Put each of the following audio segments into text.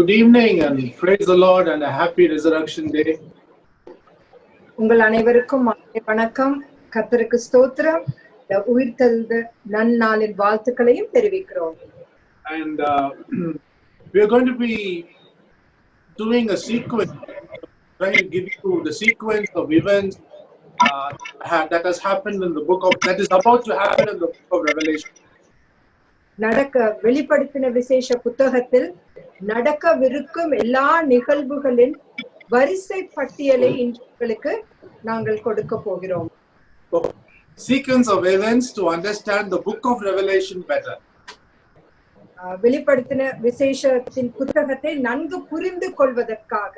Good evening and praise the Lord and a happy Resurrection Day. உங்கள் அனைவருக்கும் வணக்கம். கர்த்தருக்கு ஸ்தோத்திரம். இந்த உயிர்த்தெழுந்த நன்னாளின் வாழ்த்துக்களையும் தெரிவிக்கிறோம். And we are going to be doing a sequence, trying to give you the sequence of events that has happened in the book of, that is about to happen in the book of Revelation. வெளிப்படுத்தின விசேஷ புத்தகத்தில் நடக்கவிருக்கும் எல்லா நிகழ்வுகளின் வரிசை பட்டியலை இன்றைக்கு நாங்கள் கொடுக்க போகிறோம். Sequence of events to understand the book of Revelation better. வெளிப்படுத்தின விசேஷத்தின் புத்தகத்தை நன்கு புரிந்து கொள்வதற்காக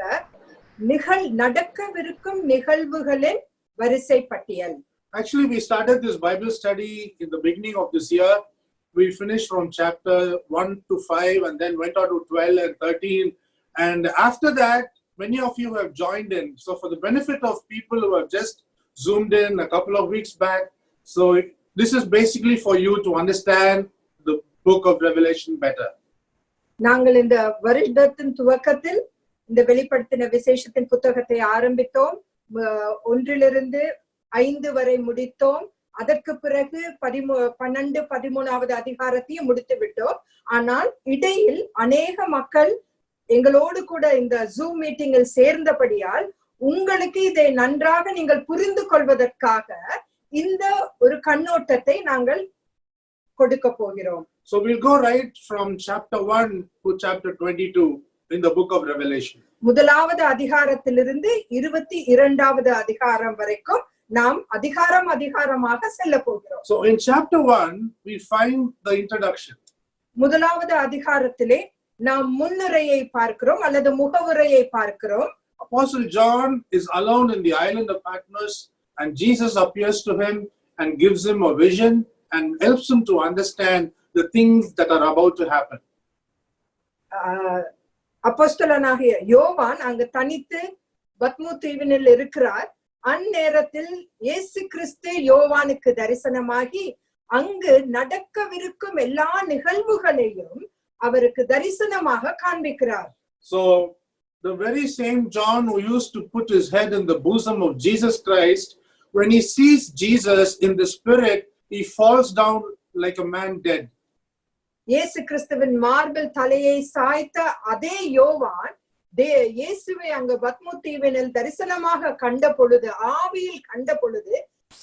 நடக்கவிருக்கும் நிகழ்வுகளின் வரிசை பட்டியல். Actually, we started this Bible study in the beginning of this year. We finished from chapter 1 to 5 and then went on to 12 and 13. And after that, many of you have joined in. So for the benefit of people who have just zoomed in a couple of weeks back, so this is basically for you to understand the book of Revelation better. நாங்கள் இந்த வருடத்தின் துவக்கத்தில் இந்த வெளிப்படுத்தின விசேஷத்தின் புத்தகத்தை ஆரம்பித்தோம். 1 to 5 வரை முடித்தோம். அதற்கு பிறகு 12, 13வது அதிகாரத்தையும் முடித்து விட்டோம். ஆனால் இடையில் அநேக மக்கள் எங்களோடு கூட இந்த ஜூம் மீட்டிங்கில் சேர்ந்தபடியால் உங்களுக்கு இதை நன்றாக நீங்கள் புரிந்து கொள்வதற்காக இந்த ஒரு கண்ணோட்டத்தை நாங்கள் கொடுக்க போகிறோம். So we'll go right from chapter 1 to chapter 22 in the book of Revelation. முதலாவது அதிகாரத்திலிருந்து 22வது அதிகாரம் வரைக்கும் நாம் அதிகாரமாக செல்ல போகிறோம். So in chapter 1 we find the introduction. முதலாவது அதிகாரத்திலே நாம் முன்னுரையை பார்க்கிறோம் அல்லது முகவுரையை பார்க்கிறோம். Apostle John is alone in the island of Patmos and Jesus appears to him and gives him a vision and helps him to understand the things that are about to happen. அப்போஸ்தலனாகிய யோவான் அங்கு தனித்து பத்மு தீவினில் இருக்கிறார். அந்நேரத்தில் இயேசு கிறிஸ்து யோவானுக்கு தரிசனமாகி அங்கு நடக்கவிருக்கும் எல்லா நிகழ்வுகளையும் அவருக்கு தரிசனமாக காண்பிக்கிறார். So the very same John who used to put his head in the bosom of Jesus Christ, when he sees Jesus in the spirit, he falls down like a man dead. இயேசு கிறிஸ்துவின் மார்பில் தலையை சாய்த்த அதே யோவான் இயேசுவை அங்கு பத்மு தீவினில் தரிசனமாக கண்ட பொழுது, ஆவியில் கண்ட பொழுது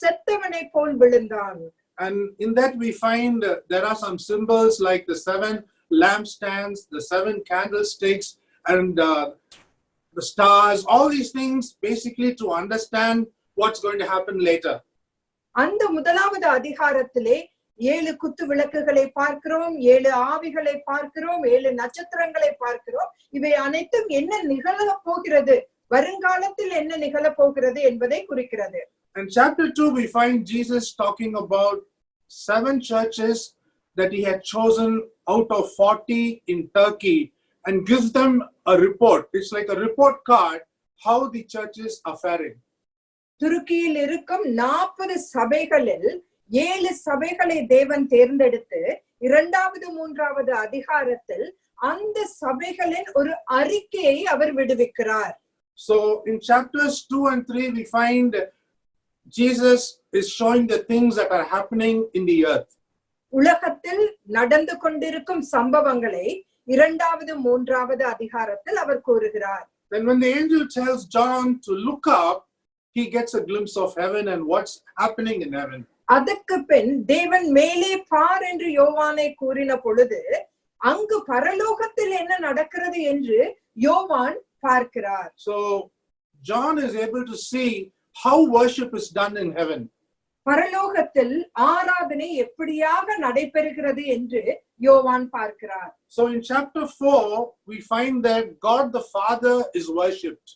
செத்தவனை போல் விழுந்தான். And in that we find there are some symbols like the 7 lampstands, the 7 candlesticks, and the stars, all these things basically to understand what's going to happen later. அந்த முதலாவது அதிகாரத்திலே 7 குத்து விளக்குகளை பார்க்கிறோம், 7 ஆவிகளை பார்க்கிறோம், 7 நட்சத்திரங்களை பார்க்கிறோம். இவை அனைத்தும் என்ன நிகழப் போகிறது, வருங்காலத்தில் என்ன நிகழப் போகிறது என்பதை குறிக்கிறது. In chapter 2 we find Jesus talking about 7 churches that he had chosen out of 40 in Turkey and gives them a report. It's like a report card how the churches are faring. துருக்கியில் இருக்கும் 40 சபைகளில் 7 சபைகளை தேவன் தேர்ந்தெடுத்து 2வது 3வது அதிகாரத்தில் அந்த சபைகளின் ஒரு அறிக்கையை அவர் விடுவிக்கிறார். So in chapters 2 and 3 we find Jesus is showing the things that are happening in the earth. உலகத்தில் நடந்து கொண்டிருக்கும் சம்பவங்களை 2வது 3வது அதிகாரத்தில் அவர் கூறுகிறார். Then when the angel tells John to look up, he gets a glimpse of heaven and what's happening in heaven. அதற்கு பின் தேவன் மேலே பார் என்று யோவானை கூறின பொழுது அங்கு பரலோகத்தில் என்ன நடக்கிறது என்று யோவான் பார்க்கிறார். So John is able to see how worship is done in heaven. பரலோகத்தில் ஆராதனை எப்படியாக நடைபெறுகிறது என்று யோவான் பார்க்கிறார். So in chapter 4 we find that God the Father is worshipped.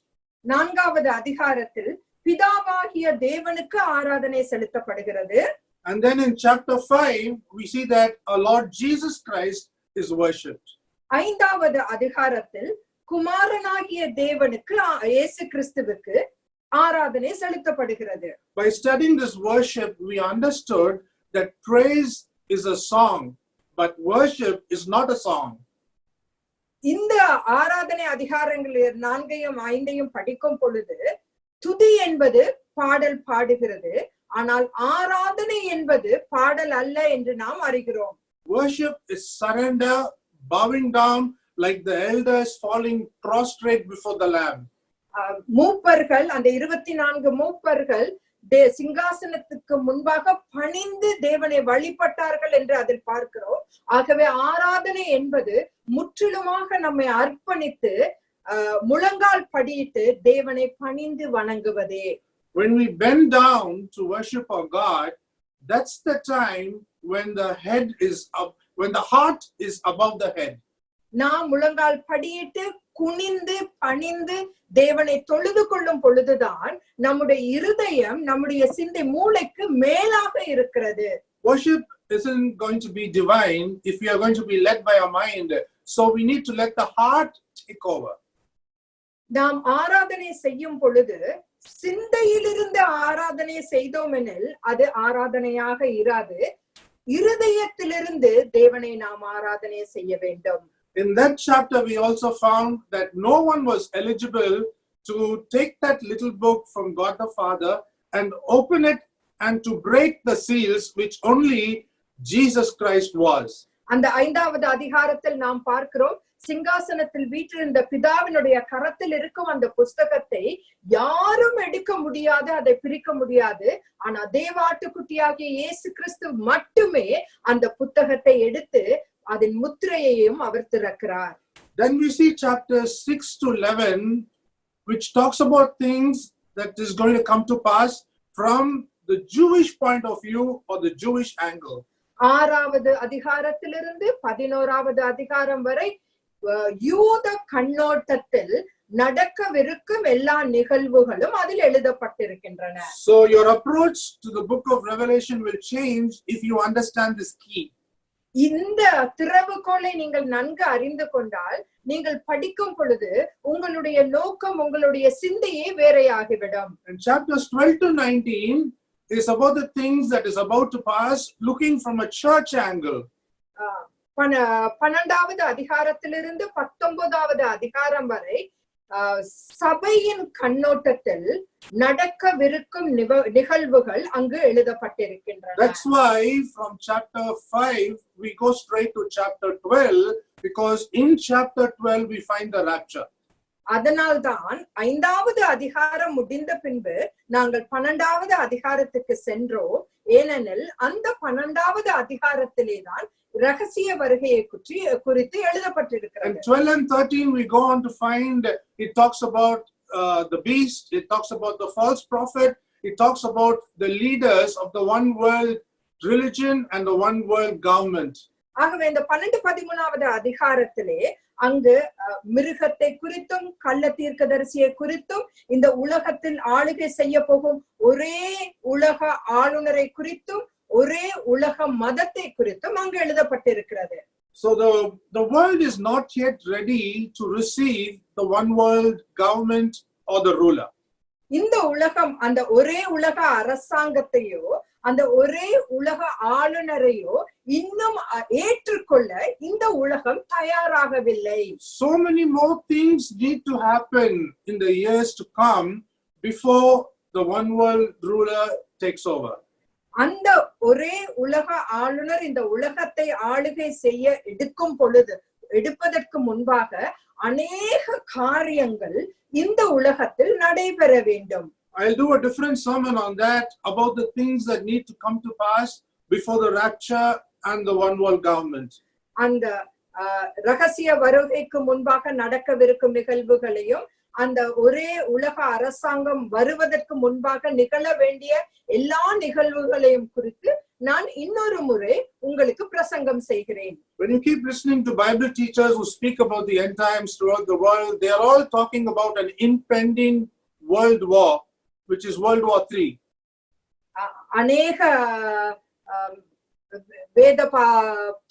4வது அதிகாரத்தில் பிதாவாகிய தேவனுக்கு ஆராதனை செலுத்தப்படுகிறது. And then in chapter 5 we see that our Lord Jesus Christ is worshipped. 5வது அதிகாரத்தில் குமாரனாகிய தேவனுக்கு இயேசு கிறிஸ்துவுக்கு ஆராதனை செலுத்தப்படுகிறது. By studying this worship we understood that praise is a song but worship is not a song. இந்த ஆராதனை அதிகாரங்கள் 4ஐயும் 5ஐயும் படிக்கும் பொழுது துதி என்பது பாடல் பாடுகிறது, ஆனால் ஆராதனை என்பது பாடல் அல்ல என்று நாம் அறிகிறோம். Worship is surrender, bowing down like the elders falling prostrate before the Lamb. மூப்பர்கள், அந்த 24 மூப்பர்கள் சிங்காசனத்துக்கு முன்பாக பணிந்து தேவனை வழிபட்டார்கள் என்று அதில் பார்க்கிறோம். ஆகவே ஆராதனை என்பது முற்றிலுமாக நம்மை அர்ப்பணித்து முழங்கால் படியிட்டு தேவனை பணிந்து வணங்குவதே. When we bend down to worship our God, that's the time when the head is up, when the heart is above the head. நாம் முழங்கால் படியிட்டு குனிந்து பணிந்து தேவனை தொழுது கொள்ளும் பொழுதுதான் நம்முடைய இருதயம், நம்முடைய சிந்தை மூளைக்கு மேலாக இருக்கிறது. Worship isn't going to be divine if we are going to be led by our mind. So we need to let the heart take over. நாம் ஆராதனை செய்யும் பொழுது சிந்தையிலிருந்து ஆராதனை செய்தோம் எனில் அது ஆராதனையாக இராது. இருதயத்திலிருந்து தேவனை நாம் ஆராதனை செய்ய வேண்டும். In that chapter, we also found that no one was eligible to take that little book from God the Father and open it and to break the seals, which only Jesus Christ was. அந்த 5வது அதிகாரத்தில் நாம் பார்க்கிறோம், சிங்காசனத்தில் வீற்றிருந்த பிதாவினுடைய கரத்தில் இருக்கும் அந்த புஸ்தகத்தை யாரும் எடுக்க முடியாது, அதை பிரிக்க முடியாது. ஆனா தேவாட்டுக்குட்டியாகிய இயேசு கிறிஸ்து மட்டுமே அந்த புத்தகத்தை எடுத்து அதன் முத்திரையையும் அவர் திறக்கிறார். Then we see chapters 6 to 11, which talks about things that is going to come to pass from the Jewish point of view or the Jewish angle. 6வது அதிகாரத்திலிருந்து 11வது அதிகாரம் வரை யூத கண்ணோட்டத்தில் நடக்கவிருக்கும் எல்லா நிகழ்வுகளும் அதில் எழுதப்பட்டிருக்கின்றன. So your approach to the book of Revelation will change if you understand this key. இந்த திறவுகோலை நீங்கள் நன்கு அறிந்து கொண்டால் நீங்கள் படிக்கும் பொழுது உங்களுடைய நோக்கம், உங்களுடைய சிந்தையே வேறையாகிவிடும். And chapters 12 to 19 is about the things that is about to pass, looking from a church angle. 12வது அதிகாரத்திலிருந்து 19வது அதிகாரம் வரை சபையின் கண்ணோட்டத்தில் நடக்கவிருக்கும் நிகழ்வுகள் அங்கு எழுதப்பட்டிருக்கின்றன. That's why from chapter 5 we go straight to chapter 12, because in chapter 12 we find the rapture. அதனால்தான் 5வது அதிகாரம் முடிந்த பின்பு நாங்கள் 12வது அதிகாரத்துக்கு சென்றோம். ஏனெனில் அந்த 12வது அதிகாரத்திலே தான் ரகசிய வருகையை குறித்து எழுதப்பட்டிருக்கிறது. And 12 and 13 we go on to find, it talks about the beast, it talks about the false prophet, it talks about the leaders of the one world religion and the one world government. ஆகவே இந்த 12-13வது அதிகாரத்திலே அங்கு மிருகத்தை குறித்தும் கள்ள தீர்க்கதரிசியை குறித்தும் இந்த உலகத்தில் ஆளுகை செய்ய போகும் ஒரே உலக ஆளுநரை குறித்தும் ஒரே உலக மதத்தை குறித்தும் அங்கு எழுதப்பட்டிருக்கிறது. So the world is not yet ready to receive the one world government or the ruler. இந்த உலகம் அந்த ஒரே உலக அரசாங்கத்தையோ அந்த ஒரே உலக ஆளுநரையோ இன்னும் ஏற்றுக்கொள்ள இந்த உலகம் தயாராகவில்லை. So many more things need to happen in the years to come before the one world ruler takes over. அந்த ஒரே உலக ஆளுநர் இந்த உலகத்தை ஆளுகை செய்ய எடுப்பதற்கு முன்பாக அநேக காரியங்கள் இந்த உலகத்தில் நடைபெற வேண்டும். I'll do a different sermon on that, about the things that need to come to pass before the rapture and the one world government. அந்த ரகசிய வருகைக்கு முன்பாக நடக்கவிருக்கும் நிகழ்வுகளையும் அந்த ஒரே உலக அரசாங்கம் வருவதற்கு முன்பாக நிகழ வேண்டிய எல்லா நிகழ்வுகளையும் குறித்து நான் இன்னொரு முறை உங்களுக்கு பிரசங்கம் செய்கிறேன். When you keep listening to Bible teachers who speak about the end times throughout the world, they are all talking about an impending world war, which is World War III. அநேக வேத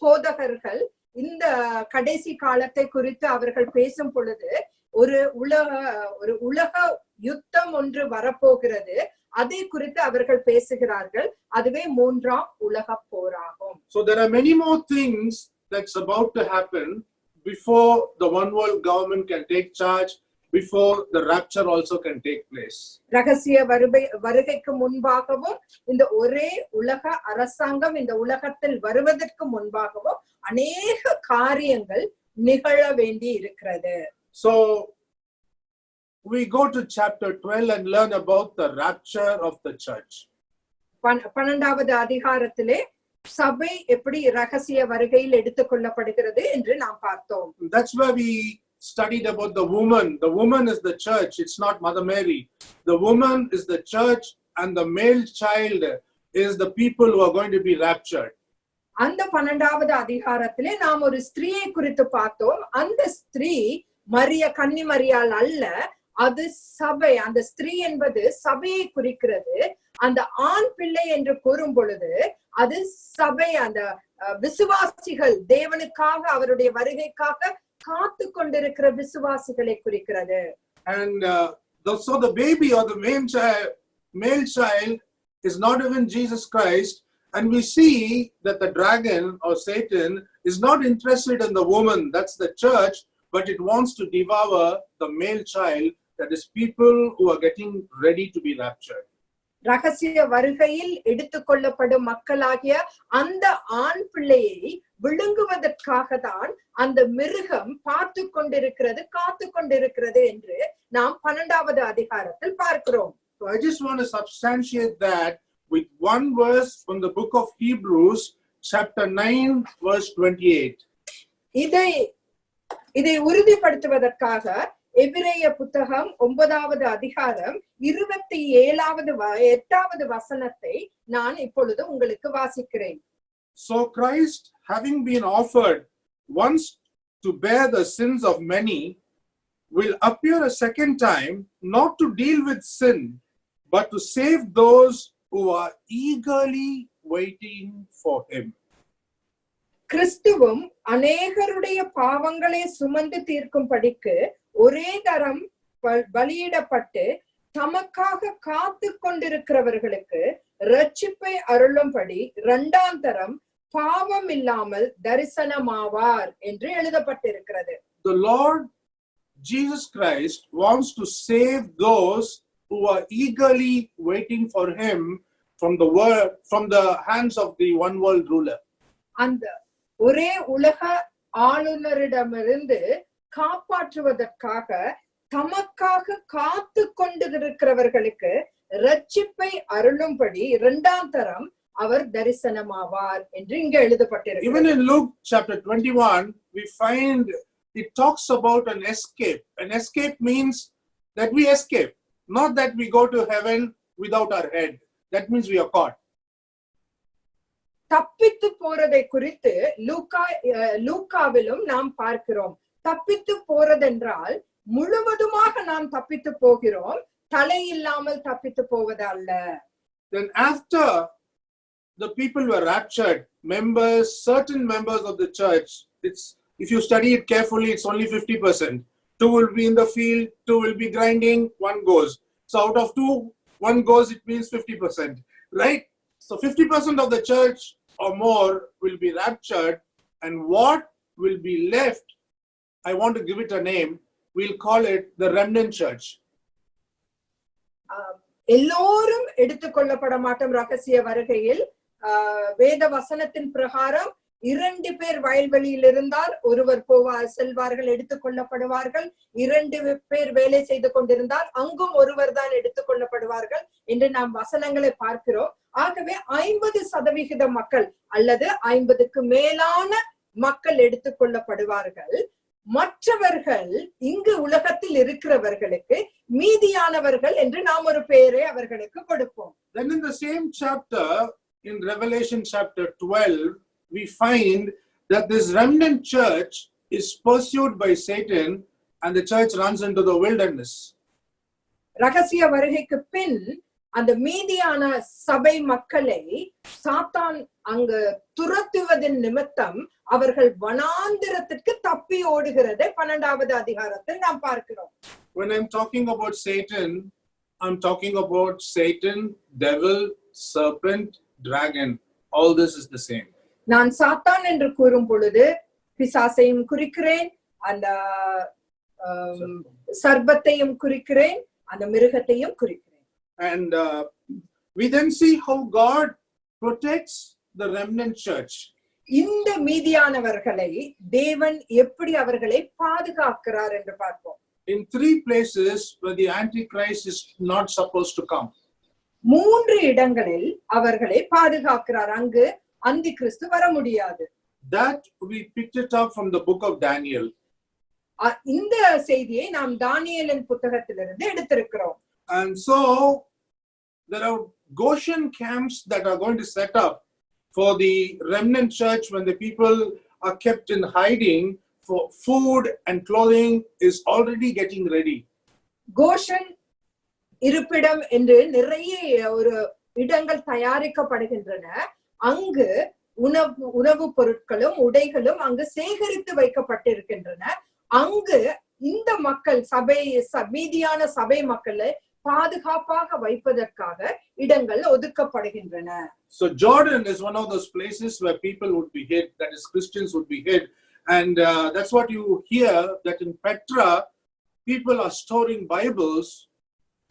போதகர்கள் இந்த கடைசி காலத்தை குறித்து அவர்கள் பேசும் பொழுது ஒரு உலக யுத்தம் ஒன்று வரப்போகிறது, அதை குறித்து அவர்கள் பேசுகிறார்கள். அதுவே 3ஆம் உலக போராகும். So there are many more things that's about to happen before the one world government can take charge, before the rapture also can take place. ரகசிய வருகைக்கு முன்பாகவும் இந்த ஒரே உலக அரசாங்கம் இந்த உலகத்தில் வருவதற்கு முன்பாகவும் அநேக காரியங்கள் நிகழ வேண்டி இருக்கிறது. So we go to chapter 12 and learn about the rapture of the church. 12வது அதிகாரத்திலே சபை எப்படி ரகசிய வருகையில் எடுத்துக்கொள்ளப்படுகிறது என்று நாம் பார்த்தோம். That's where we studied about the woman. The woman is the church. It's not Mother Mary. The woman is the church and the male child is the people who are going to be raptured. அந்த 12வது அதிகாரத்திலே நாம் ஒரு ஸ்திரீயை குறித்து பார்த்தோம். அந்த ஸ்திரீ கன்னி மரியாள் அல்ல, அது சபை. அந்த ஸ்திரீ என்பது சபையை குறிக்கிறது. அந்த ஆண் பிள்ளை என்று கூறும் பொழுது அது சபை, அந்த விசுவாசிகள், தேவனுக்காக அவருடைய வருகைக்காக காத்து கொண்டிருக்கிற விசுவாசிகளை குறிக்கிறது. And so the baby or the male child is not even Jesus Christ, and we see that the dragon or Satan is not interested in the woman, that's the church, but it wants to devour the male child, that is people who are getting ready to be raptured. ரகசிய வருகையில் எடுத்துக்கொள்ளப்படும் மக்களாகிய அந்த ஆண் பிள்ளையை விழுங்குவதற்காக தான் அந்த மிருகம் பார்த்து கொண்டிருக்கிறது, காத்து கொண்டிருக்கிறது என்று நாம் 12வது அதிகாரத்தில் பார்க்கிறோம். So I just want to substantiate that with one verse from the book of Hebrews, chapter 9, verse 28. இதை உறுதிப்படுத்துவதற்காக எபிரேய புத்தகம் 9வது அதிகாரம் 27வது வசனத்தை நான் இப்பொழுது உங்களுக்கு வாசிக்கிறேன். So Christ, having been offered once to bear the sins of many, will appear a second time, not to deal with sin, but to save those who are eagerly waiting for him. கிறிஸ்துவும் அநேகருடைய பாவங்களை சுமந்து தீர்க்கும்படிக்கு ஒரே தரம் பலியிடப்பட்டு தமக்காக காத்து கொண்டிருக்கிறவர்களுக்கு இரட்சிப்பை அருளும்படி 2ஆம் தரம் பாவம் இல்லாமல் தரிசனமாவார் என்று எழுதப்பட்டிருக்கிறது. The Lord Jesus Christ wants to save those who are eagerly waiting for him from the hands of the one world ruler. அந்த ஒரே உலக ஆளுநரிடமிருந்து காப்பாற்றுவதற்காக தமக்காக காத்து கொண்டிருக்கிறவர்களுக்கு இரட்சிப்பை அருளும்படி 2ஆம் தரம் அவர் தரிசனமாவார் என்று இங்கே எழுதப்பட்டிருக்கிறது. Even in Luke chapter 21 we find it talks about an escape. An escape means that we escape, not that we go to heaven without our head. That means we are caught. தப்பித்து போறதை குறித்து லூக்காவிலும் நாம் பார்க்கிறோம். தப்பித்து போறதென்றால் முழுவதுமாக நாம் தப்பித்து போகிறோம், தலை இல்லாமல் தப்பித்து போவதல்ல. Then after the people were raptured, certain members of the church, if you study it carefully, it's only 50%. 2 will be in the field, 2 will be grinding, 1 goes. So out of 2, 1 goes, it means 50%, right? So 50% of the church or more will be raptured, and what will be left, I want to give it a name, we'll call it the remnant church. எல்லோரும் எடுத்துக்கொள்ளப்பட மாட்டோம் ரகசிய வருகையில். வேத வசனத்தின் பிரகாரம் 2 பேர் வயல்வெளியில் இருந்தால் ஒருவர் செல்வார்கள், எடுத்துக்கொள்ளப்படுவார்கள். 2 பேர் வேலை செய்து கொண்டிருந்தால் அங்கும் ஒருவர் தான் எடுத்துக்கொள்ளப்படுவார்கள் என்று நாம் வசனங்களை பார்க்கிறோம். ஆகவே 50% மக்கள் அல்லது 50க்கு மேலான மக்கள் எடுத்துக்கொள்ளப்படுவார்கள். மற்றவர்கள் இங்கு உலகத்தில் இருக்கிறவர்களுக்கு மீதியானவர்கள் என்று நாம் ஒரு பெயரை அவர்களுக்கு கொடுப்போம். Then in the same chapter, in Revelation chapter 12, we find that this remnant church is pursued by Satan and the church runs into the wilderness. ரகசிய வருகைக்கு பின் அந்த மீதியான சபை மக்களை சாத்தான் அங்கு துரத்துவதன் நிமித்தம் அவர்கள் வனாந்திரத்திற்கு தப்பி ஓடுகிறதை 12வது அதிகாரத்தில் நாம் பார்க்கிறோம். When I'm talking about Satan, I'm talking about Satan, devil, serpent, dragon. All this is the same. நான் சாத்தான் என்று கூறும் பொழுது பிசாசையும் குறிக்கிறேன், அந்த சர்பத்தையும் குறிக்கிறேன், அந்த மிருகத்தையும் குறிக்கிறேன். And we then see how God protects the remnant church. இந்த மீதியானவர்களை தேவன் எப்படி அவர்களை பாதுகாக்கிறார் என்று பார்ப்போம். In 3 places where the Antichrist is not supposed to come. 3 இடங்களில் அவர்களை பாதுகாக்கிறார். அங்கு அந்தி கிறிஸ்து வர முடியாது. That we picked it up from the book of Daniel. இந்த செய்தியை நாம் தானியேலின் புத்தகத்திலிருந்து எடுத்திருக்கிறோம். And so there are Goshen camps that are going to set up for the remnant church when the people are kept in hiding, for food and clothing is already getting ready. கோஷன் இருப்பிடம் என்று நிறைய ஒரு இடங்கள் தயாரிக்கப்படுகின்றன. அங்கு உணவு பொருட்களும் உடைகளும் அங்கு சேகரித்து வைக்கப்பட்டிருக்கின்றன. அங்கு இந்த மக்கள் மீதியான சபை மக்களை பாதுகாப்பாக வைப்பதற்காக இடங்கள் ஒதுக்கப்படுகின்றன. So Jordan is one of those places where people would be hid, that is Christians would be hid, and that's what you hear, that in Petra people are storing Bibles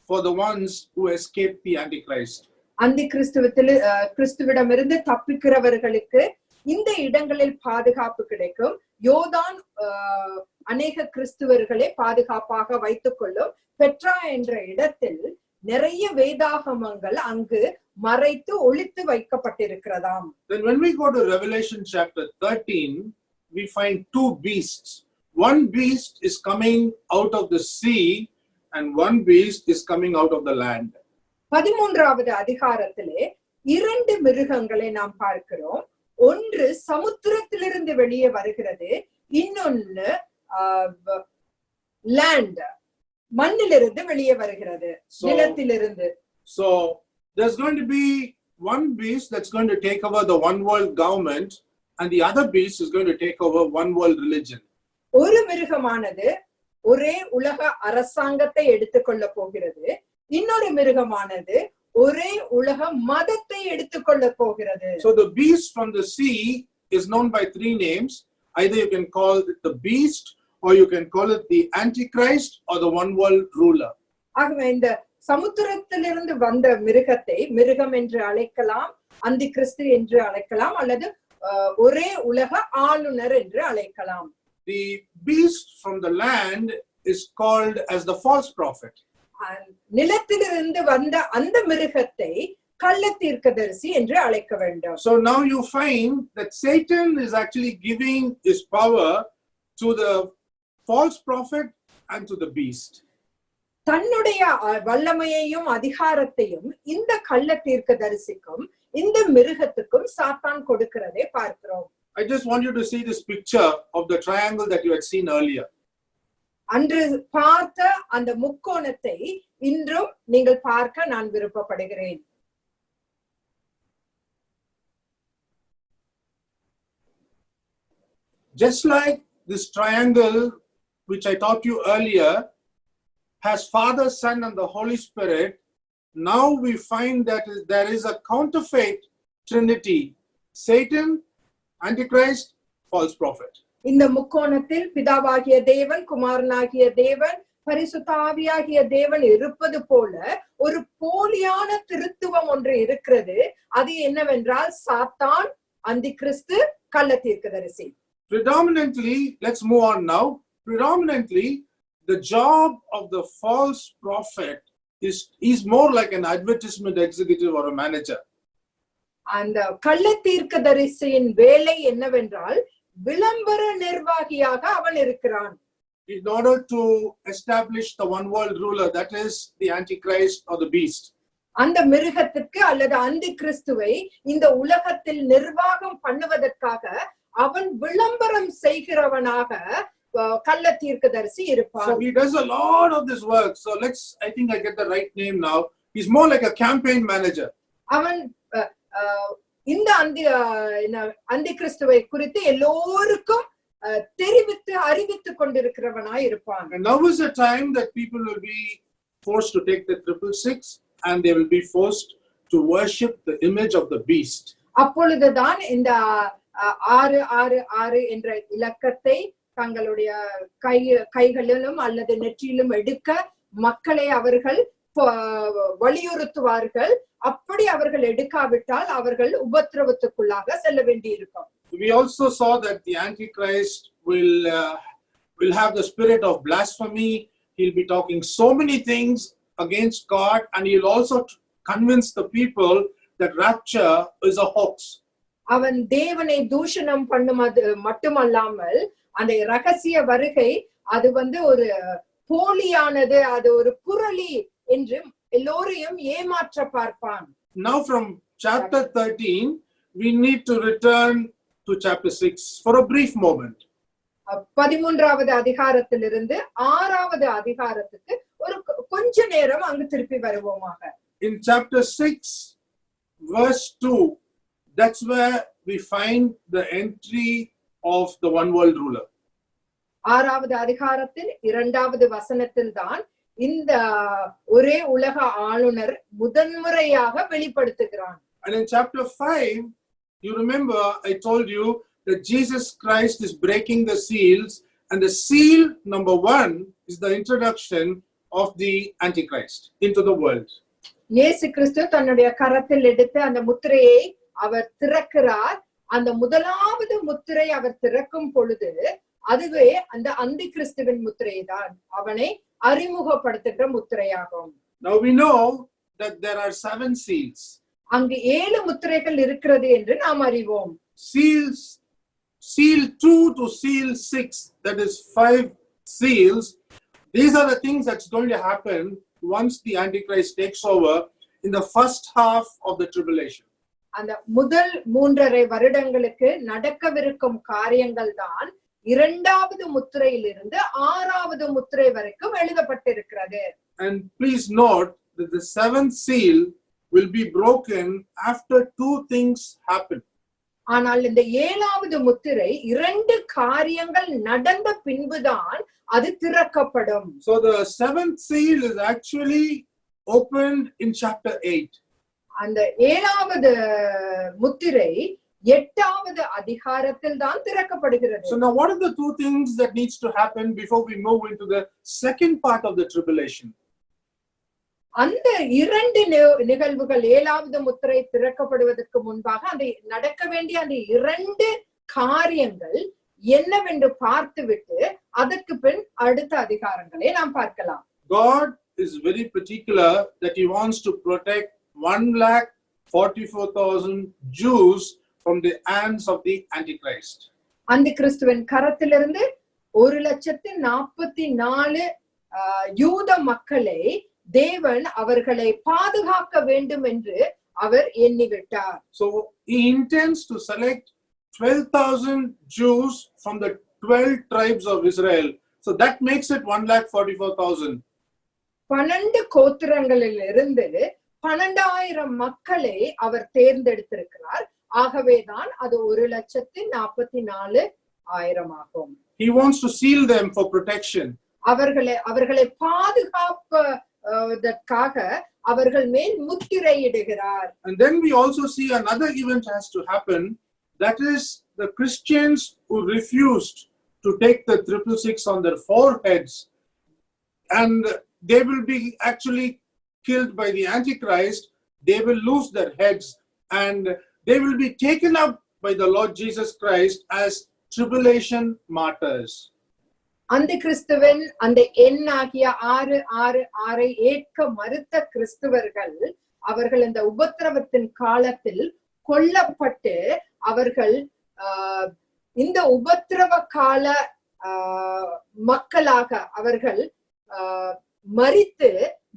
for the ones who escaped the Antichrist. அந்தி கிறிஸ்துவிடமிருந்து தப்பிக்கிறவர்களுக்கு இந்த இடங்களில் பாதுகாப்பு கிடைக்கும். யோதான் அநேக கிறிஸ்துவர்களை பாதுகாப்பாக வைத்துக் கொள்ளும். Petra என்ற இடத்தில் நிறைய வேதாகமங்கள் அங்கு மறைத்து ஒளித்து வைக்கப்பட்டிருக்கிறதாம். Then when we go to Revelation chapter 13, we find 2 beasts. One beast is coming out of the sea and one beast is coming out of the land. 13வது அதிகாரத்திலே 2 மிருகங்களை நாம் பார்க்கிறோம். ஒன்று சமுத்திரத்திலிருந்து வெளியே வருகிறது, இன்னொன்னு லேண்ட் மண்ணிலிருந்து வெளியே வருகிறது, நிலத்திலிருந்து. So there's going to be one beast that's going to take over the one world government and the other beast is going to take over one world religion. ஒரு மிருகமானது ஒரே உலக அரசாங்கத்தை எடுத்துக்கொள்ள போகிறது, இன்னொரு மிருகமானது ஒரே உலக மதத்தை எடுத்துக்கொள்ள போகிறது. So the beast from the sea is known by 3 names. Either you can call it the beast or you can call it the Antichrist or the one world ruler. ஆகவே இந்த சமுத்திரத்திலிருந்து வந்த மிருகத்தை மிருகம் என்று அழைக்கலாம், அந்தி கிறிஸ்து என்று அழைக்கலாம், அல்லது ஒரே உலக ஆளுநர் என்று அழைக்கலாம். The beast from the land is called as the false prophet. நிலத்திலிருந்து வந்த அந்த மிருகத்தை கள்ள தீர்க்கதரிசி என்று அழைக்க வேண்டும். So now you find that Satan is actually giving his power to the false prophet and to the beast. தன்னுடைய வல்லமையையும் அதிகாரத்தையும் இந்த கள்ள தீர்க்கதரிசிக்கும் இந்த மிருகத்துக்கும் சாத்தான் கொடுக்கிறதை பார்க்கிறோம். I just want you to see this picture of the triangle that you had seen earlier. அன்று பார்த்த அந்த முக்கோணத்தை இன்றும் நீங்கள் பார்க்க நான் விருப்பப்படுகிறேன். Just like this triangle which I taught you earlier has Father, Son and the Holy Spirit, now we find that there is a counterfeit trinity: Satan, Antichrist, false prophet. இந்த முக்கோணத்தில் பிதாவாகிய தேவன், குமாரனாகிய தேவன், பரிசுத்த ஆவியாகிய தேவன் இருப்பது போல ஒரு போலியான திருத்துவம் ஒன்று இருக்கிறது. அது என்னவென்றால் சாத்தான், அந்தி கிறிஸ்து, கள்ள தீர்க்கதரிசி. Predominantly, let's move on now. Predominantly, the job of the false prophet is more like an advertisement executive or a manager. அந்த கள்ள தீர்க்கதரிசியின் வேலை என்னவென்றால் விளம்பர நிர்வாகியாக அவன் இருக்கிறான். In order to establish the one world ruler, that is the Antichrist or the beast. அந்த மிருகத்துக்கு அல்லது அந்தி கிறிஸ்துவை இந்த உலகத்தில் நிர்வாகம் பண்ணுவதற்காக அவன் விளம்பரம் செய்கிறவனாக கள்ள தீர்க்கதரிசி இருப்பான். So he does a lot of this work. So I think I get the right name now. He's more like a campaign manager. அவன் இந்த அந்தி கிறிஸ்துவை குறித்து எல்லோருக்கும் தெரிவித்து அறிவித்துக் கொண்டிருக்கிறவனாய் இருப்பான். And now is the time that people will be forced to take the 666 and they will be forced to worship the image of the beast. அப்பொழுதுதான் இந்த 666 என்ற இலக்கத்தை தங்களுடைய கைகளிலும் அல்லது நெற்றியிலும் எடுக்க மக்களை அவர்கள் வலியுறுத்துவார்கள். அப்படி அவர்கள் எடுக்காவிட்டால் அவர்கள் உபத்திரவத்துக்குள்ளாக செல்ல வேண்டி இருக்கும். We also saw that the Antichrist will have the spirit of blasphemy. He'll be talking so many things against God, and he'll also convince the people that rapture is a hoax. அவன் தேவனை தூஷணம் பண்ணுவது மட்டுமல்லாமல் அந்த ரகசிய வருகை அது ஒரு போலியானது, அது ஒரு புரளி என்று எல்லோரையும் ஏமாற்ற பார்ப்பான். Now from chapter 13 we need to return to chapter 6 for a brief moment. 13வது அதிகாரத்திலிருந்து 6வது அதிகாரத்துக்கு ஒரு கொஞ்ச நேரம் அங்கு திருப்பி வருவோமாக. In chapter 6 verse 2, that's where we find the entry of the one world ruler. 6வது அதிகாரத்தில் 2வது வசனத்தில் தான் இந்த ஒரே உலக ஆளுநர் முதன்முறையாக வெளிப்படுத்துகிறான். And in chapter 5, you remember I told you that Jesus Christ is breaking the seals, and the seal number 1 is the introduction of the Antichrist into the world. இயேசு கிறிஸ்து தன்னுடைய கரத்தில் எடுத்து அந்த முத்திரையை அவர் திறக்கிறார். அந்த முதலாவது முத்திரை அவர் திறக்கும் பொழுது அதுவே அந்த அந்தி கிறிஸ்துவின் முத்திரை தான், அவனை அறிமுகப்படுத்துகிற முத்திரையாகும். Now we know that there are 7 seals. அங்கு 7 முத்திரைகள் இருக்கிறது என்று நாம் அறிவோம். Seals, seal 2 to seal 6, that is 5 seals. These are the things that's going to happen once the Antichrist takes over in the first half of the tribulation. அந்த முதல் 3.5 வருடங்களுக்கு நடக்கவிருக்கும் காரியங்கள் தான் 2வது முத்திரையிலிருந்து 6வது முத்திரை வரைக்கும் எழுதப்பட்டிருக்கிறது. And please note that the 7th seal will be broken after 2 things happen. ஆனால் இந்த 7வது முத்திரை 2 காரியங்கள் நடந்த பின்புதான் அது திறக்கப்படும். So the 7th seal is actually opened in chapter 8. அந்த 7வது முத்திரை 8வது அதிகாரத்தில் தான் திறக்கப்படுகிறது. So now what are the 2 things that needs to happen before we move into the second part of the tribulation? அந்த 2 நிகழ்வுகள் 7வது முத்திரை திறக்கப்படுவதற்கு முன்பாக அந்த நடக்க வேண்டிய அந்த 2 காரியங்கள் என்னவென்று பார்த்துவிட்டு அதற்கு பின் அடுத்த அதிகாரங்களை நாம் பார்க்கலாம். God is very particular that he wants to protect 1,44,000 Jews from the hands of the Antichrist. அந்தி கிறிஸ்துவின் கரத்திலிருந்து 1,44,000 யூத மக்களை தேவன் அவர்களை பாதுகாக்க வேண்டும் என்று அவர் எண்ணிவிட்டார். So he intends to select 12,000 Jews from the 12 tribes of Israel. So that makes it 1,44,000. 12 கோத்திரங்களில் இருந்து 12,000 மக்களை அவர் தேர்ந்தெடுத்திருக்கிறார். ஆகவேதான் அது 1,44,000 ஆகும். He wants to seal them for protection. அவர்களை பாதுகாப்பதற்காக அவர்கள் மேல் முத்திரையிடுகிறார். And then we also see another event has to happen. That is the Christians who refused to take the 666 on their foreheads, and they will be actually killed by the Antichrist. They will lose their heads, and they will be taken up by the Lord Jesus Christ as tribulation martyrs. அந்த கிறிஸ்துவின் அந்த எண்ணாகிய 666 ஏற்க மறுத்த கிறிஸ்துவர்கள் அவர்கள் இந்த உபத்திரவத்தின் காலத்தில் கொல்லப்பட்டு அவர்கள் இந்த உபத்திரவ கால மக்களாக அவர்கள் மரித்து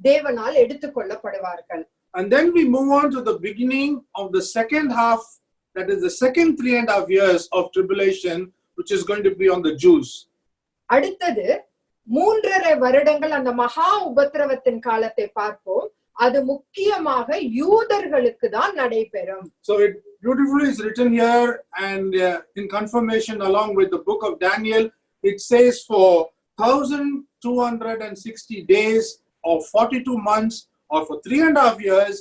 தேவனால் எடுத்துக்கொள்ளப்படுவார்கள். And then we move on to the beginning of the second half, that is the second 3.5 years of tribulation, which is going to be on the Jews. அடுத்தது 3.5 வருடங்கள் அந்த மகா உபத்திரவத்தின் காலத்தை பார்ப்போம். அது முக்கியமாக யூதர்களுக்கு தான் நடைபெறும். So it beautifully is written here, and in confirmation along with the book of Daniel, it says for 1260 days or 42 months or for 3.5 years,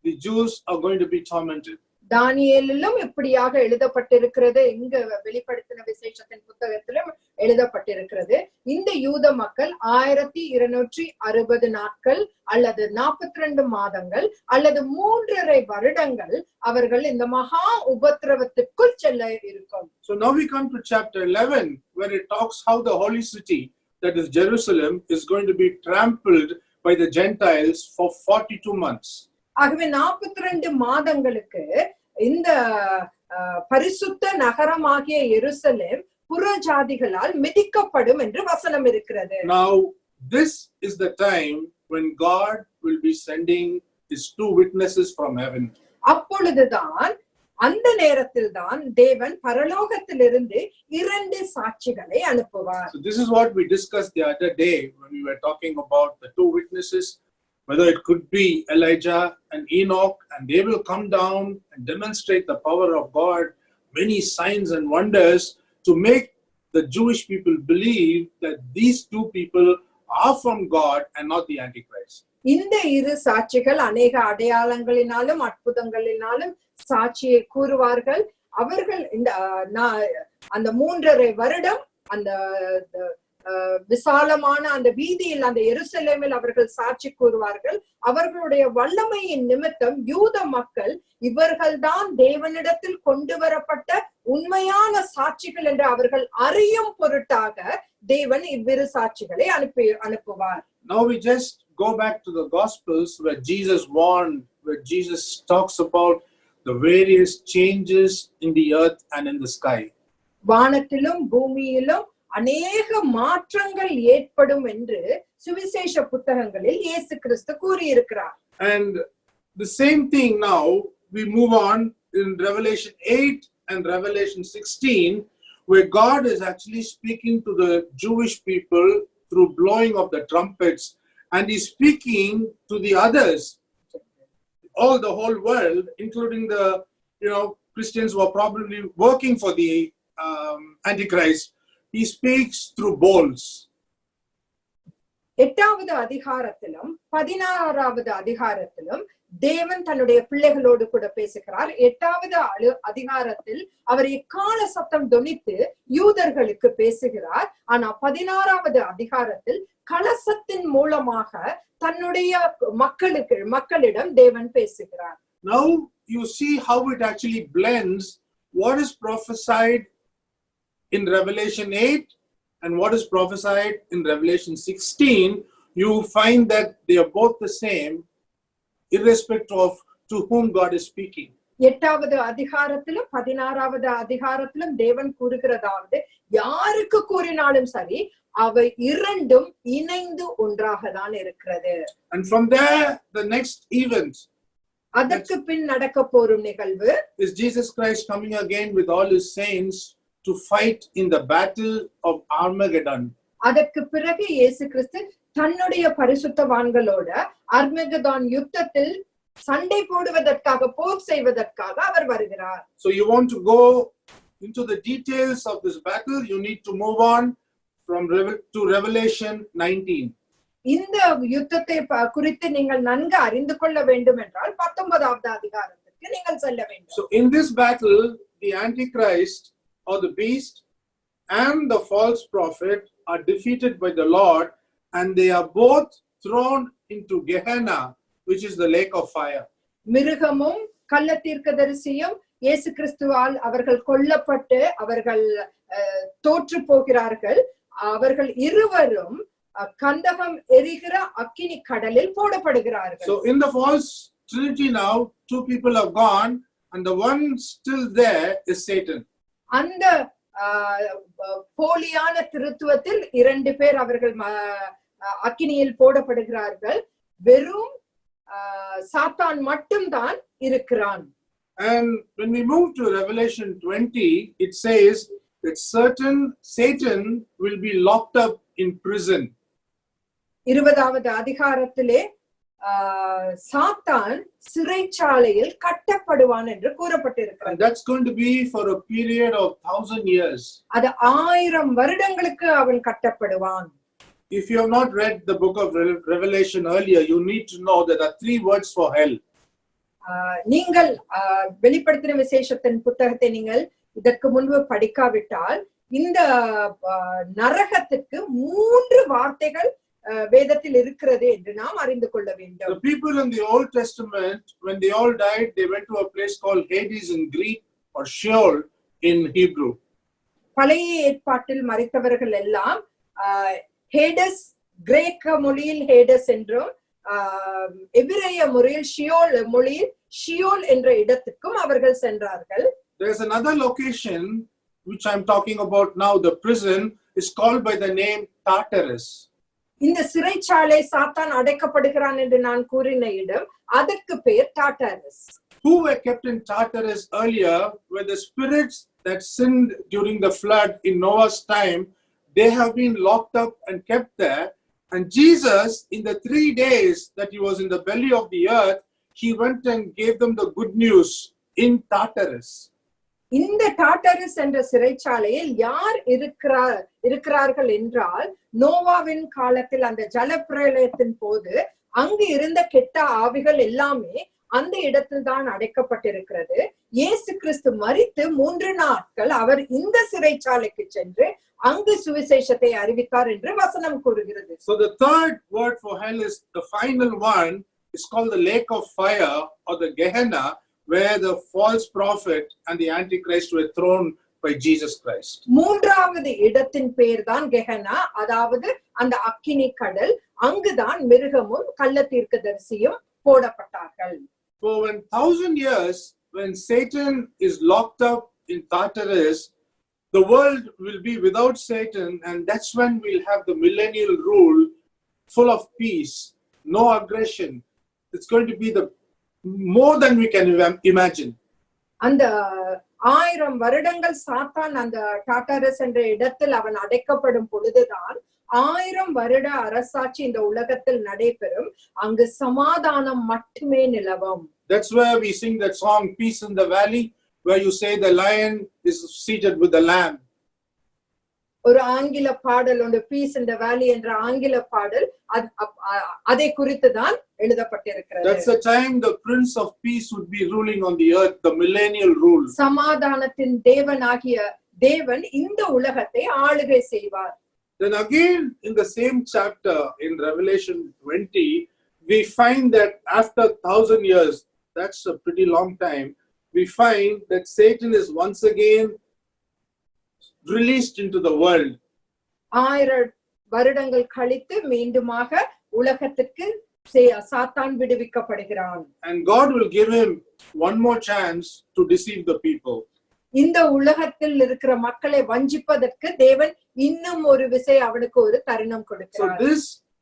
the Jews are going to be tormented. தானியேலிலும் இப்படியாக எழுதப்பட்டிருக்கிறது, இங்க வெளிப்படுத்தின விசேஷத்தின் புத்தகத்திலும் எழுதப்பட்டிருக்கிறது. இந்த யூத மக்கள் 1260 நாட்கள் அல்லது 42 மாதங்கள் அல்லது 3.5 வருடங்கள் அவர்கள் இந்த மகா உபத்திரவத்திற்குள் செல்ல இருக்கும். So now we come to chapter 11, where it talks how the holy city, that is Jerusalem, is going to be trampled by the Gentiles for 42 months. ஆகவே 42 மாதங்களுக்கு இந்த பரிசுத்த நகரமாகிய எருசலேம் புற ஜாதிகளால் மிதிக்கப்படும் என்று வசனம் இருக்கிறது. Now this is the time when God will be sending his 2 witnesses from heaven. அப்பொழுதுதான் அந்த நேரத்தில் தான் தேவன் பரலோகத்திலிருந்து 2 சாட்சிகளை அனுப்புவார். So this is what we discussed the other day when we were talking about the 2 witnesses, whether it could be Elijah and Enoch, and they will come down and demonstrate the power of God, many signs and wonders, to make the Jewish people believe that these 2 people are from God and not the Antichrist. இந்த 2 சாட்சிகள் அநேக அடையாளங்களினாலும் அற்புதங்களினாலும் சாட்சியை கூறுவார்கள். அவர்கள் இந்த அந்த 3.5 வருடம் அந்த விசாலமான அந்த வீதியில், அந்த எருசலேமில் அவர்கள் சாட்சி கூறுவார்கள். அவர்களுடைய வல்லமையின் நிமித்தம் யூத மக்கள் இவர்கள்தான் தேவனிடத்தில் கொண்டு வரப்பட்ட உண்மையான சாட்சிகள் என்று அவர்கள் அறியும் பொருட்டாக தேவன் இவ்விரு சாட்சிகளை அனுப்புவார். Now we just go back to the Gospels where Jesus warned, where Jesus talks about the various changes in the earth and in the sky. வானத்திலும் பூமியிலும் அநேக மாற்றங்கள் ஏற்படும் என்று சுவிசேஷ புத்தகங்களில் இயேசு கிறிஸ்து கூறியிருக்கிறார். And the same thing now we move on in Revelation 8 and Revelation 16, where God is actually speaking to the Jewish people through blowing of the trumpets, and he's speaking to the others, all the whole world, including the Christians who are probably working for the Antichrist. He speaks through bowls. 8வது அதிகாரத்திலும் 16வது அதிகாரத்திலும் தேவன் தன்னுடைய பிள்ளைகளோடு கூட பேசுகிறார். 8வது அதிகாரத்தில் அவர் எக்கால சத்தம் தொனித்து யூதர்களுக்கு பேசுகிறார். ஆனா 16வது அதிகாரத்தில் கலசத்தின் மூலமாக தன்னுடைய மக்களிடம் தேவன் பேசுகிறார். Now you see how it actually blends what is prophesied in Revelation 8 and what is prophesied in Revelation 16. You find that they are both the same, irrespective of to whom God is speaking. 8வது அதிகாரத்திலும் 16வது அதிகாரத்திலும் தேவன் கூறுகிறதாவது, யாருக்கு கூறினாலும் சரி அவை இரண்டும் இணைந்து ஒன்றாக தான் இருக்கிறது. And from there the next event, அதற்கு பின் நடக்க போரும் நிகழ்வு, is Jesus Christ coming again with all his saints to fight in the battle of Armageddon. அதற்கு பிறகு இயேசு கிறிஸ்து தன்னுடைய பரிசுத்தவான்களோட அர்மகெதோன் யுத்தத்தில் சண்டை போடுவதற்காக, போர் செய்வதற்காக அவர் வருகிறார். So you want to go into the details of this battle, you need to move on to Revelation 19. இந்த யுத்தத்தை குறித்து நீங்கள் நன்கு அறிந்து கொள்ள வேண்டும் என்றால் 19வது அதிகாரத்துக்கு நீங்கள் செல்ல வேண்டும். So in this battle, the Antichrist or the beast and the false prophet are defeated by the Lord, and they are both thrown into Gehenna, which is the lake of fire. மிருகமும் கள்ள தீர்க்கதரிசியும் இயேசு கிறிஸ்துவால் அவர்கள் கொல்லப்பட்டு அவர்கள் தோற்று போகிறார்கள். அவர்கள் இருவரும் கந்தகம் எரிகிற அக்கினி கடலில் போடப்படுகிறார்கள். So in the false trinity now, 2 people have gone, and the one still there is Satan. அந்த போலியான திருத்துவத்தில் 2 பேர் அவர்கள் அக்கினியில் போடப்படுகிறார்கள். வெறும் சாத்தான் மட்டும்தான் இருக்கிறான். And when we move to Revelation 20, it says that Satan will be locked up in prison. 20வது அதிகாரத்திலே சாத்தான் சிறைச்சாலையில் கட்டப்படுவான் என்று கூறப்பட்டிருக்கிறது. And that's going to be for a period of 1000 years. அது 1000 வருடங்களுக்கு அவன் கட்டப்படுவான். If you have not read the book of Revelation earlier, you need to know that there are 3 words for hell. நீங்கள் வெளிப்படுத்தின விசேஷத்தின் புத்தகத்தை நீங்கள் இதற்கு முன்பு படிக்காவிட்டால் இந்த நரகத்துக்கு 3 வார்த்தைகள் வேதத்தில் இருக்கிறது என்று நாம் அறிந்து கொள்ள வேண்டும். The people in the Old Testament, when they all died, they went to a place called Hades in Greek or Sheol in Hebrew. பழைய ஏற்பாட்டில் மரித்தவர்கள் எல்லாம் ஹேடஸ், கிரேக்க மொழியில் ஹேடஸ் என்றும் எபிரேய மொழியில் ஷியோல் என்ற இடத்துக்கும் அவர்கள் சென்றார்கள். There is another location which I am talking about now. The prison is called by the name Tartarus. இந்த சிறைச்சாலை சாத்தான் அடைக்கப்படுகிறான் என்று நான் கூறின இடம், அதற்கு பேர் டாட்டாரஸ். Who were kept in Tartarus earlier were the spirits that sinned during the flood in Noah's time. They have been locked up and kept there. And Jesus, in the 3 days that he was in the belly of the earth, he went and gave them the good news in Tartarus. இந்த டாட்டரஸ் என்ற சிறைச்சாலையில் யார் இருக்கிறார்கள் என்றால், நோவாவின் காலத்தில் அந்த ஜலப்பிரளயத்தின் போது அங்கு இருந்த கெட்ட ஆவிகள் எல்லாமே அந்த இடத்தில் தான் அடைக்கப்பட்டிருக்கிறது. இயேசு கிறிஸ்து மரித்து 3 நாட்கள் அவர் இந்த சிறைச்சாலைக்கு சென்று அங்கு சுவிசேஷத்தை அறிவித்தார் என்று வசனம் கூறுகிறது. So the third word for hell is the final one. It's called the lake of fire or the Gehenna, where the false prophet and the Antichrist were thrown by Jesus Christ. மூன்றாவது இடத்தின் பெயர் தான் கெஹனா, அதாவது அந்த அக்கினி கடல். அங்குதான் மிருகமும் கள்ள தீர்க்கதரிசியும் போடப்பட்டார்கள். For 1000 years, when Satan is locked up in Tartarus, the world will be without Satan, and that's when we'll have the millennial rule, full of peace, no aggression. It's going to be the more than we can imagine. அந்த 1000 வருடங்கள் சாத்தான் அந்த டாட்டாரஸ் என்ற இடத்தில் அவன் அடைக்கப்படும் பொழுதுதான் 1000 வருட அரசாட்சி இந்த உலகத்தில் நடைபெறும். அங்கு சமாதானம் மட்டுமே நிலவும். That's where we sing that song Peace in the Valley, where you say the lion is seated with the lamb. ஒரு ஆங்கில பாடல் உண்டு, பீஸ் இன் தி வேலி என்ற ஆங்கில பாடல், அதை குறித்து தான் எழுதப்பட்டிருக்கிறது. That's the time the prince of peace would be ruling on the earth, the millennial rule. சமாதானத்தின் தேவனாகிய தேவன் இந்த உலகத்தை ஆளுகை செய்வார். Then again in the same chapter in Revelation 20, we find that after 1000 years, that's a pretty long time, we find that Satan is once again released into the world. 1000 வருடங்கள் கழித்து மீண்டுமாக உலகத்துக்கு சாத்தான் விடுவிக்கப்படுகிறான். And God will give him one more chance to deceive the people. இந்த உலகத்தில் இருக்கிற மக்களை வஞ்சிப்பதற்கு தேவன் இன்னும் ஒரு விசை அவனுக்கு ஒரு தருணம் கொடுக்கிறார். So this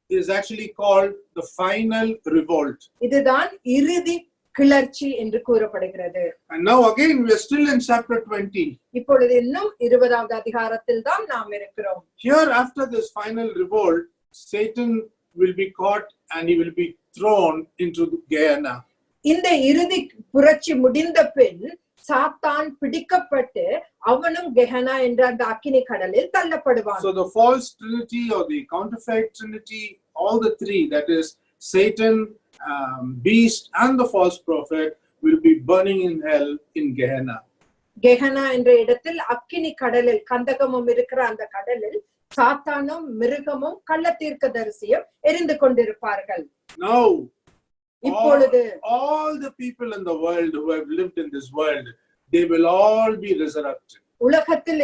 is actually called the final revolt. இதுதான் இறுதி கிளர்ச்சி என்று கூறப்படுகிறது. And now again we are still in chapter 20. இப்பொழுது இன்னும் 20வது அதிகாரத்தில் தான் நாம் இருக்கிறோம். Here after this final revolt, Satan will be caught and he will be thrown into the Gehenna. இந்த இறுதி புரட்சி முடிந்த பின் சாத்தான் பிடிக்கப்பட்டு அவனும் கெஹனா என்ற அந்த அக்கினி கடலில் தள்ளப்படுவான். So the false trinity or the counterfeit trinity, all the three, that is Satan, beast and the false prophet, will be burning in hell in Gehenna. கெஹனா என்ற இடத்தில் அக்கினி கடலில், கந்தகமும் இருக்கிற அந்த கடலில் சாத்தானும் மிருகமும் கள்ள தீர்க்கதரிசியும் எரிந்து கொண்டிருப்பார்கள். Now இப்பொழுது all the people in the world who have lived in this world, they will all be resurrected. உலகத்தில்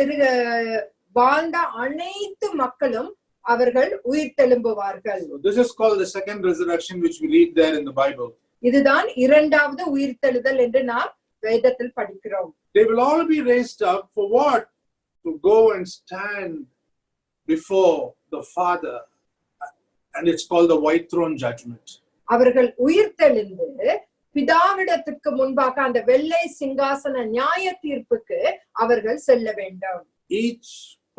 வாழ்ந்த அனைத்து மக்களும் அவர்கள் உயிர்த்தெழும்புவார்கள். So this is called the second resurrection, which we read there in the Bible. இதுதான் இரண்டாவது உயிர்த்தெழுதல் என்று நாம் வேதத்தில் படிக்கிறோம். They will all be raised up for what? To go and stand before the Father, and it's called the white throne judgment. அவர்கள் உயிர்த்தெழுந்து பிதாவிடத்துக்கு முன்பாக அந்த வெள்ளை சிங்காசன நியாய தீர்ப்புக்கு அவர்கள் செல்ல வேண்டும். Each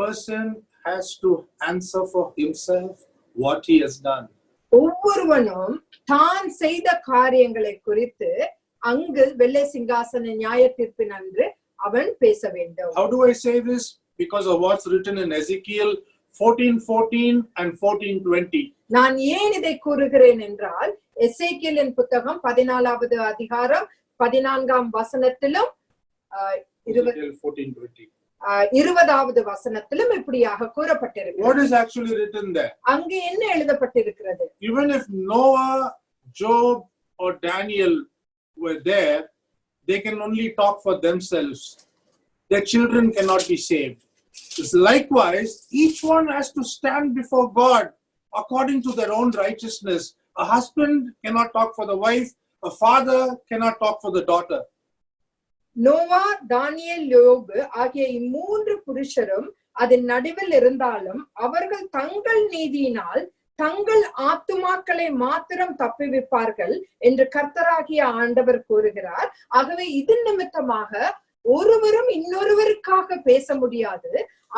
person has to answer for himself what he has done. ஒவ்வொருவனும் தான் செய்த காரியங்களை குறித்து அங்கு வெள்ளை சிங்காசன நியாய தீர்ப்பின் அன்று அவன் பேச வேண்டும். How do I say this? Because of what's written in Ezekiel 14:14 and 14:20. நான் ஏன் இதை கூறுகிறேன் என்றால் எசேக்கியேலின் புத்தகம் 14வது அதிகாரம் 14ஆம் வசனத்திலும் 20வது வசனத்திலும் இப்படியாக கூறப்பட்டிருக்கிறது. What is actually written there? அங்கே என்ன எழுதப்பட்டிருக்கிறது? Even if Noah, Job or Daniel were there, they can only talk for themselves. Their children cannot be saved. Likewise, each one has to stand before God according to their own righteousness. A husband cannot talk for the wife, a father cannot talk for the daughter. Noah, தானியேல், யோபு ஆகிய இம்மூன்று புருஷரும் அதன் நடுவில் இருந்தாலும் அவர்கள் தங்கள் நீதியினால் தங்கள் ஆத்துமாக்களை மாத்திரம் தப்புவிப்பார்கள் என்று கர்த்தராகிய ஆண்டவர் கூறுகிறார். ஆகவே இதன் நிமித்தமாக ஒருவரும் இன்னொருவருக்காக பேச முடியாது.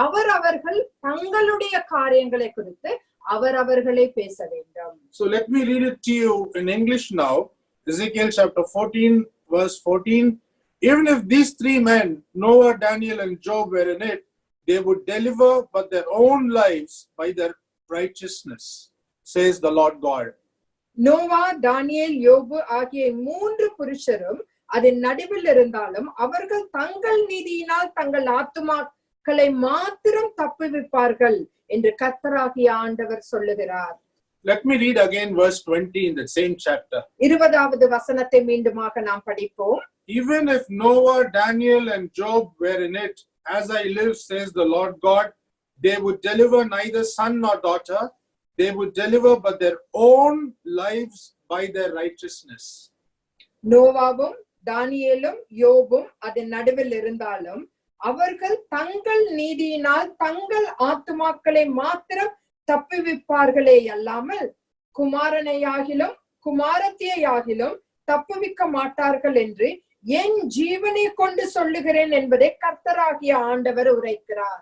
அவர்கள் தங்களுடைய காரியங்களை குறித்து அவர்களே பேச வேண்டும். So let me read it to you in English now. Ezekiel chapter 14 verse 14. Even if these three men, Noah, Daniel and Job, were in it, they would deliver but their own lives by their righteousness, says the Lord God. Noah, தானியேல், யோபு ஆகிய மூன்று புருஷரும் அதன் நடுவில் இருந்தாலும் அவர்கள் தங்கள் நீதியினால் தங்கள் ஆத்துமாக்களை மாத்திரம் தப்புவிப்பார்கள் என்று கர்த்தராகிய ஆண்டவர் சொல்லுகிறார். Let me read again verse 20 in the same chapter. 20வது வசனத்தை மீண்டுமாக நாம் படிப்போம். Even if Noah, Daniel and Job were in it, as I live, says the Lord God, they would deliver neither son nor daughter. They would deliver but their own lives by their righteousness. நோவாவும் தானியேலும் யோபும் அதன் நடுவில் இருந்தாலும் அவர்கள் தங்கள் நீதியினால் தங்கள் ஆத்துமாக்களை மாத்திரம் தப்புவிப்பார்களே அல்லாமல் குமாரனையாகிலும் குமாரத்தியாகிலும் தப்புவிக்க மாட்டார்கள் என்று என் ஜீவனை கொண்டு சொல்லுகிறேன் என்பதை கர்த்தராகிய ஆண்டவர் உரைக்கிறார்.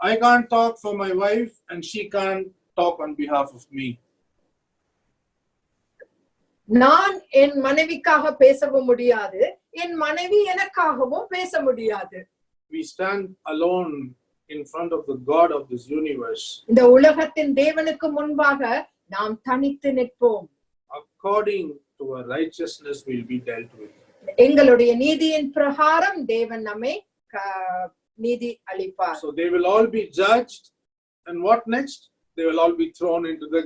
I can't talk for my wife and she can't talk on behalf of me. நான் என் மனைவிக்காக பேசவும் முடியாது, என் மனைவி எனக்காகவும் பேச முடியாது. We stand alone in front of the God of this universe. இந்த உலகத்தின் தேவனுக்கு முன்பாக நாம் தனித்து நிற்போம். According to our righteousness will be dealt with. எங்களுடைய நீதியின் பிரகாரம் தேவன் நம்மை நீதி அளிப்பார். So they will all be judged, and what next? They will all be thrown into the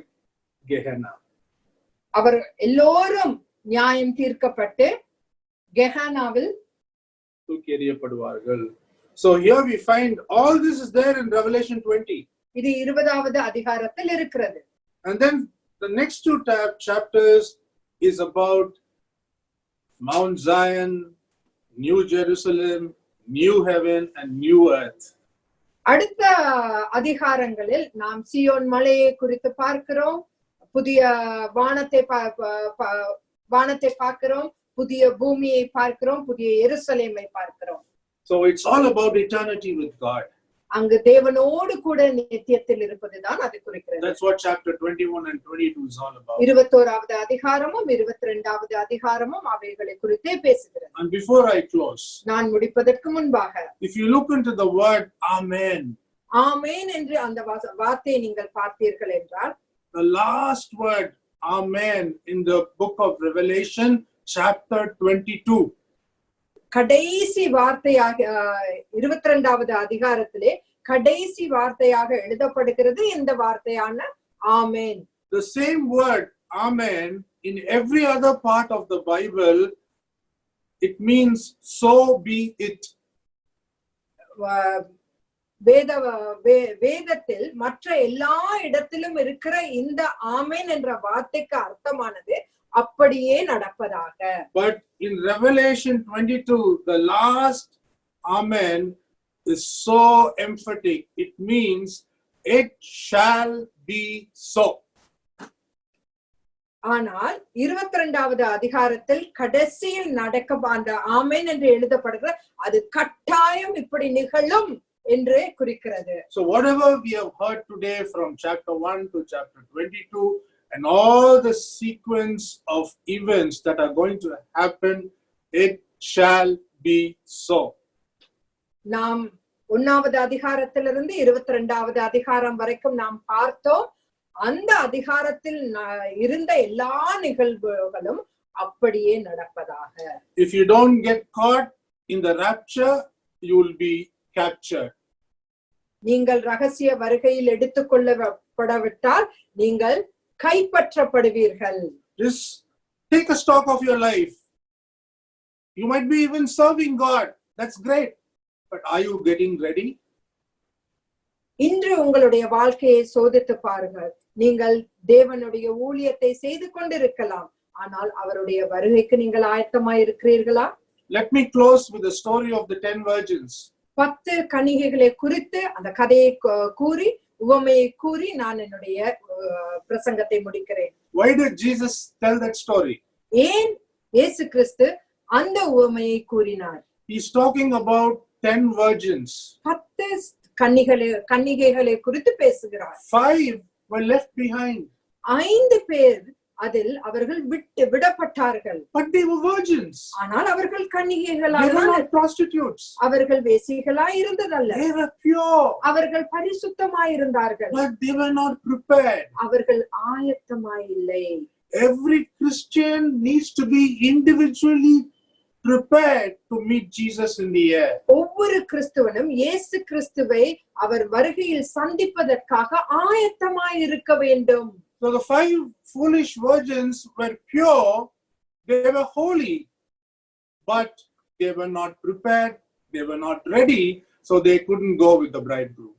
Gehenna. அவர் எல்லோரும் நியாயம் தீர்க்கப்பட்டு கெஹனாவில் தூக்கியெறியப்படுவார்கள். So here we find all this is there in Revelation 20. இது 20வது அதிகாரத்தில் இருக்கிறது. And then the next two chapters is about Mount Zion, New Jerusalem, New Heaven and New Earth. அடுத்த அதிகாரங்களில் நாம் Zion மலையை குறித்து பார்க்கிறோம், புதிய வானத்தை பார்க்கிறோம், புதிய பூமியை பார்க்கிறோம், புதிய எருசலேமை பார்க்கிறோம். So it's all about eternity with God. அங்கு தேவனோடு கூட நித்தியத்தில் இருப்பதுதான் அது குறிக்கிறது. That's what chapter 21 and 22 is all about. 21வது அதிகாரமும் 22வது அதிகாரமும் அவைகளை குறித்தே பேசுகிறது. And before I close, நான் முடிப்பதற்கு முன்பாக, if you look into the word amen, ஆமென் என்று அந்த வார்த்தையை நீங்கள் பார்த்தீர்கள் என்றால், the last word amen in the book of Revelation chapter 22, கடைசி வார்த்தையாக 22வது அதிகாரத்திலே கடைசி வார்த்தையாக எழுதப்படுகிறது இந்த வார்த்தையான ஆமென். The same word amen in every other part of the Bible, it means so be it. வேதத்தில் மற்ற எல்லா இடத்திலும் இருக்கிற இந்த ஆமென் என்ற வார்த்தைக்கு அர்த்தமானது அப்படியே நடப்பதாக. But in Revelation 22, the last amen is so emphatic. It means it shall be so. ஆனால் 22வது அதிகாரத்தில் கடைசியில் நடக்க அந்த ஆமென் என்று எழுதப்படுகிற அது கட்டாயம் இப்படி நிகழும் என்று குறிக்கிறது. So whatever we have heard today from chapter 1 to chapter 22 and all the sequence of events that are going to happen, it shall be so. நாம் 1வது அதிகாரத்திலிருந்து 22வது அதிகாரம் வரைக்கும் நாம் பார்த்தோம். அந்த அதிகாரத்தில் இருந்த எல்லா நிகழ்வுகளும் அப்படியே நடப்பதாக. If you don't get caught in the rapture, you will be captured. நீங்கள் ரகசிய வருகையில் எடுத்துக்கொள்ளப்படாவிட்டால் நீங்கள் கைப்பற்றப்படுவீர்கள். Just take a stock of your life. You might be even serving God. That's great. But are you getting ready? இன்று உங்களுடைய வாழ்க்கையை சோதித்து பாருங்கள். நீங்கள் தேவனுடைய ஊழியத்தை செய்து கொண்டிருக்கலாம், ஆனால் அவருடைய வருகைக்கு நீங்கள் ஆயத்தமாய் இருக்கிறீர்களா? Let me close with the story of the 10 virgins. 10 கன்னிகைகளை குறித்து அந்த கதையை கூறி உவமையை கூறி நான் என்னுடைய பிரசங்கத்தை முடிக்கிறேன். Why did Jesus tell that story? ஏன் இயேசு கிறிஸ்து அந்த உவமையை கூறினார்? He's talking about 10 virgins. 10 கன்னிகைகளை குறித்து பேசுகிறார். 5 were left behind. 5 பேர் அதில் அவர்கள் விடப்பட்டார்கள். But they were virgins. ஆனால் அவர்கள் They கன்னிகைகளாக were not prostitutes. அவர்கள் வேசிகளாய் இருந்ததல்ல. They were pure. அவர்கள் பரிசுத்தமாய் இருந்தார்கள். But they were not prepared. அவர்கள் ஆயத்தமாய் இல்லை. Every Christian needs to be individually prepared to meet Jesus in the air. ஒவ்வொரு கிறிஸ்துவனும் இயேசு கிறிஸ்துவை அவர் வருகையில் சந்திப்பதற்காக ஆயத்தமாய் இருக்க வேண்டும். So the 5 foolish virgins were pure, they were holy, but they were not prepared, they were not ready, so they couldn't go with the bridegroom.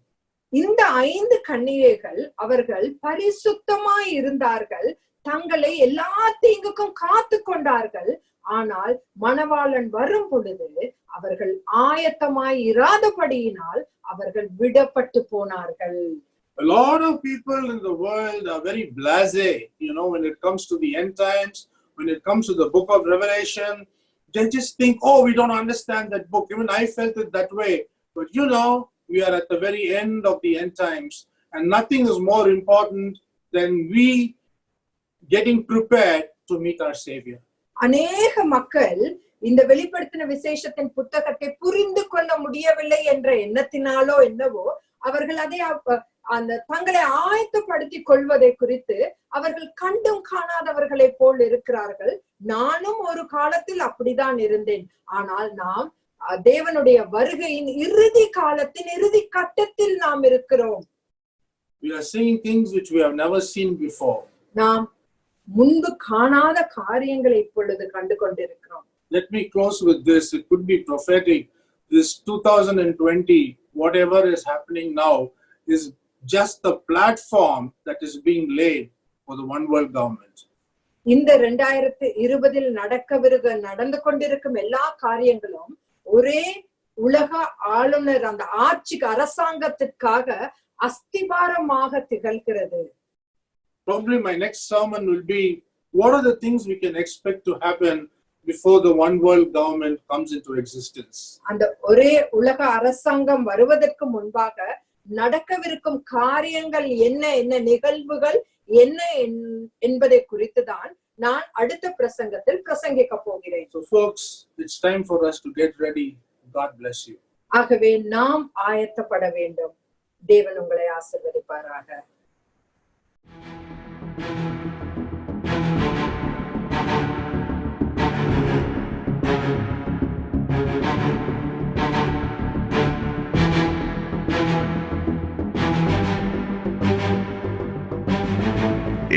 இந்த 5 கன்னிகைகள் அவர்கள் பரிசுத்தமாய் இருந்தார்கள், தங்களை எல்லா தீங்குக்கும் காத்து கொண்டார்கள். ஆனால் மணவாளன் வரும் பொழுது அவர்கள் ஆயத்தமாய் இராதபடியினால் அவர்கள் விடப்பட்டு போனார்கள். A lot of people in the world are very blasé, when it comes to the end times, when it comes to the book of Revelation, they just think, oh, we don't understand that book. Even I felt it that way. But we are at the very end of the end times, and nothing is more important than we getting prepared to meet our Savior. அநேக மக்கள் இந்த வெளிப்படுத்தின விசேஷத்தின் புத்தகத்தை புரிந்து கொள்ள முடியவில்லை என்ற எண்ணத்தினாலோ என்னவோ அவர்கள் அதை அந்த தங்களை ஆயத்தப்படுத்திக் கொள்வதை குறித்து அவர்கள் கண்டும் காணாதவர்களை போல் இருக்கிறார்கள். நானும் ஒரு காலத்தில் அப்படிதான் இருந்தேன். ஆனால் நாம் தேவனுடைய வருகையின் இறுதி காலத்தின் இறுதி கட்டத்தில் நாம் இருக்கிறோம். We are seeing things which we have never seen before. நாம் முன்பு காணாத காரியங்களை இப்பொழுது கண்டு கொண்டிருக்கிறோம். Let me close with this. It could be prophetic. This 2020, whatever is happening now, is just the platform that is being laid for the one world government. இந்த 2020 நடந்து கொண்டிருக்கும் எல்லா காரியங்களும் ஒரே உலக ஆளுநர் அந்த ஆட்சிக்கு அரசாங்கத்திற்காக அஸ்திபாரமாக திகழ்கிறது. Probably my next sermon will be, what are the things we can expect to happen before the one world government comes into existence? அந்த ஒரே உலக அரசாங்கம் வருவதற்கு முன்பாக நடக்கவிருக்கும் காரியங்கள் என்ன நிகழ்வுகள் என்ன என்பதை குறித்து தான் நான் அடுத்த பிரசங்கத்தில் பிரசங்கிக்க போகிறேன். So folks, it's time for us to get ready. God bless you. ஆகவே நாம் ஆயத்தப்பட வேண்டும். தேவன் உங்களை ஆசீர்வதிப்பாராக.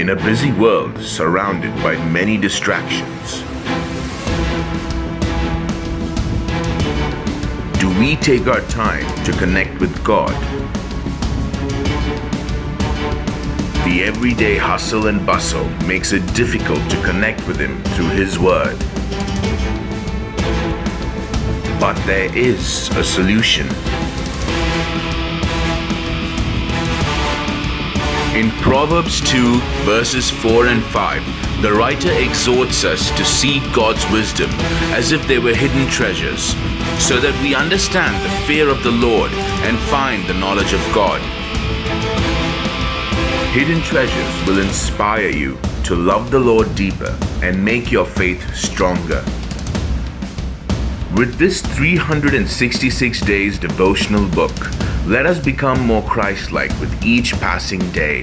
In a busy world surrounded by many distractions, do we take our time to connect with God? The everyday hustle and bustle makes it difficult to connect with Him through His Word. But there is a solution. In Proverbs 2, verses 4 and 5, the writer exhorts us to seek God's wisdom as if they were hidden treasures, so that we understand the fear of the Lord and find the knowledge of God. Hidden treasures will inspire you to love the Lord deeper and make your faith stronger. With this 366 days devotional book, let us become more Christ-like with each passing day.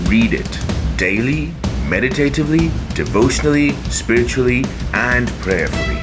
read it daily, meditatively, devotionally, spiritually, and prayerfully.